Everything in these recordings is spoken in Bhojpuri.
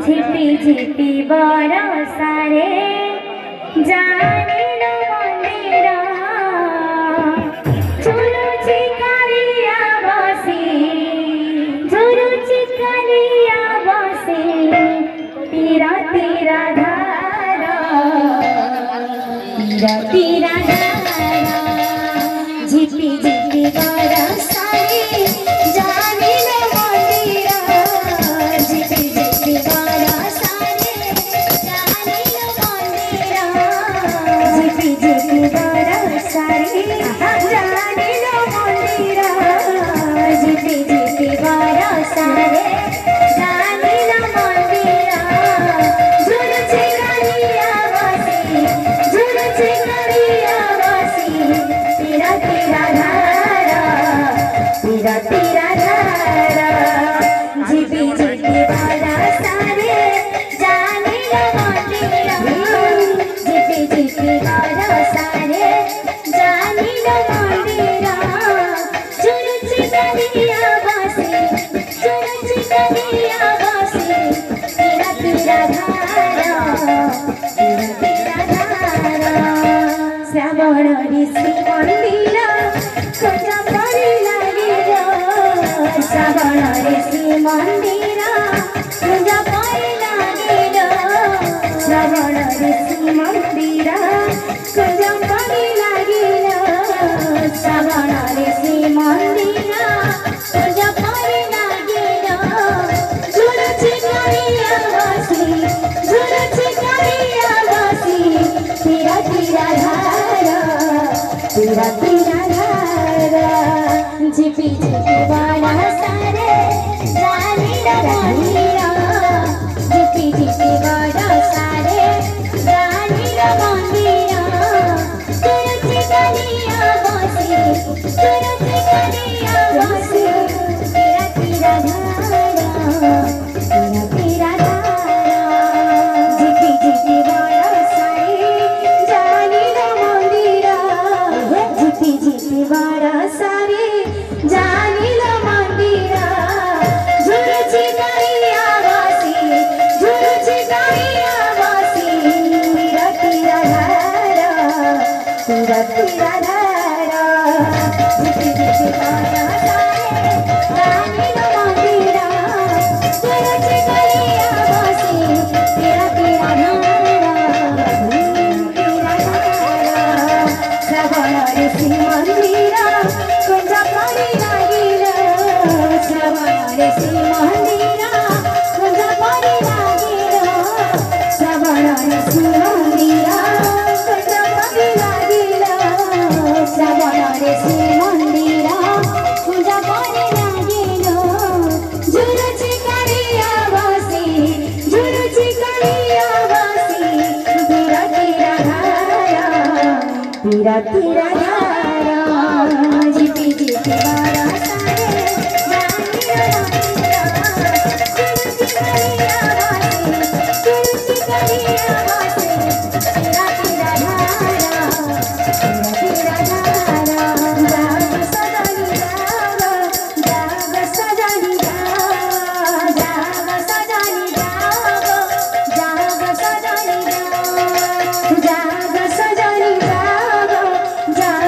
झिपी झिपी बरसारे जानिल मन्दिर झुलुची कालिया बसी झुलुची कालिया बसी तीरा तीरा धार तीरा तीरा धार झिपी झिपी बरसारे जानिल मन्दिर झिपी झिपी बरसारे जानिल मन्दिर झिपी झिपी बरसारे जानिल मन्दिर झिपी झिपी बरसारे जानिल मन्दिर झुलुची कालिया बसी झुलुची कालिया बसी तीरा तीरा धार तीरा तीरा धार झिपी झिपी बरसारे जानिल मन्दिर झिपी झिपी बरसारे जानिल मन्दिर झुलुची कालिया बसी झुलुची कालिया बसी तीरा तीरा धार तीरा तीरा धार श्रावण ऋषि मन्दिर खोजा परि लागिल श्रावण ऋषि मन्दिर खोजा परि लागिल श्रावण ऋषि मन्दिर खोजा परि लागिल श्रावण ऋषि मन्दिर खोजा परि लागिल झुलुची कालिया बसी झुलुची कालिया बसी तीरा तीरा धार तीरा तीरा धार झिपी झिपी बरसारे जानिल मन्दिर झिपी झिपी बरसारे जानिल मन्दिर झुलुची कालिया बसी झुलुची कालिया बसी तीरा तीरा धार तीरा तीरा धार झिपी झिपी बरसारे जानिल मन्दिर झिपी झिपी बरसारे जानिल मन्दिर झुलुची कालिया बसी झुलुची कालिया बसी तीरा तीरा धार तीरा तीरा धार झिपी झिपी बरसारे जानिल मन्दिर झुलुची कालिया बसी तीरा तीरा धार तीरा धार श्रावण ऋषि मन्दिर खोजा परि लागिल श्रावण ऋषि मन्दिर खोजा परि लागिल श्रावण ऋषि मन्दिर खोजा परि लागिल श्रावण ऋषि मन्दिर खोजा परि लागिल झुलुची कालिया बसी झुलुची कालिया बसी तीरा तीरा धार तीरा तीरा धार झिपी झिपी बरसारे जानिल मन्दिर झुलुची कालिया बसी झुलुची कालिया बसी तीरा तीरा धार तीरा तीरा धार जाग सजनी जाग सजनी जाग सजनी जाग सजनी जाग सजनी जाग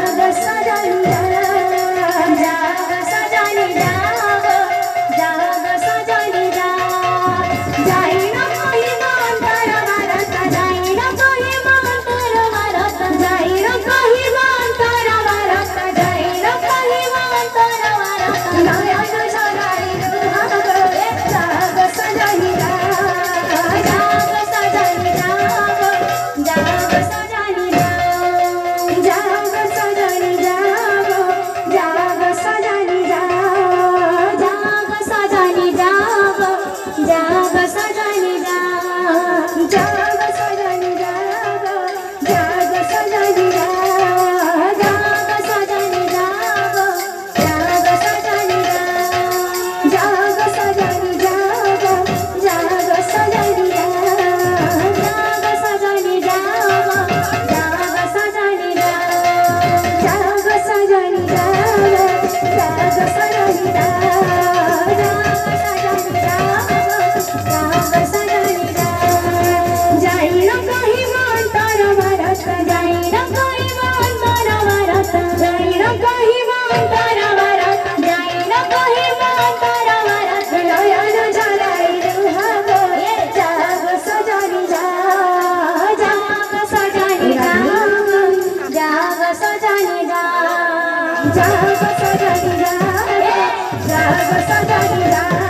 जाग सजनी रा